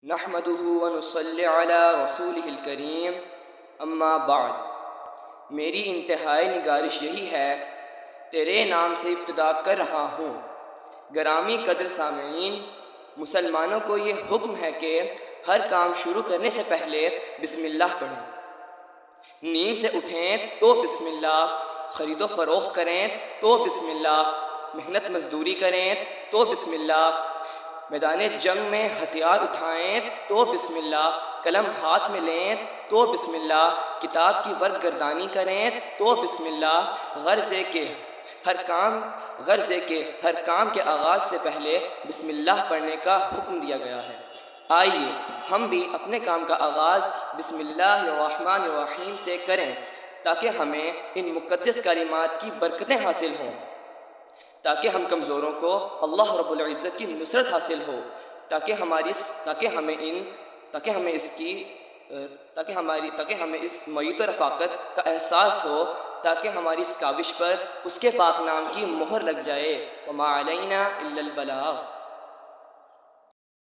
نحمده ونصلی علی رسولہ الکریم اما بعد۔ میری انتہائی نگارش یہی ہے، تیرے نام سے ابتدا کر رہا ہوں۔ گرامی قدر سامعین، مسلمانوں کو یہ حکم ہے کہ ہر کام شروع کرنے سے پہلے بسم اللہ پڑھیں۔ نیند سے اٹھیں تو بسم اللہ، خرید و فروخت کریں تو بسم اللہ، محنت مزدوری کریں تو بسم اللہ، میدان جنگ میں ہتھیار اٹھائیں تو بسم اللہ، قلم ہاتھ میں لیں تو بسم اللہ، کتاب کی ورق گردانی کریں تو بسم اللہ، غرضے کے ہر کام کے آغاز سے پہلے بسم اللہ پڑھنے کا حکم دیا گیا ہے۔ آئیے ہم بھی اپنے کام کا آغاز بسم اللہ الرحمن الرحیم سے کریں تاکہ ہمیں ان مقدس کلمات کی برکتیں حاصل ہوں، تاکہ ہم کمزوروں کو اللہ رب العزت کی نصرت حاصل ہو، تاکہ ہمیں اس معیت و رفاقت کا احساس ہو، تاکہ ہماری اس کاوش پر اس کے پاک نام کی مہر لگ جائے۔ وما علینا الا البلاغ۔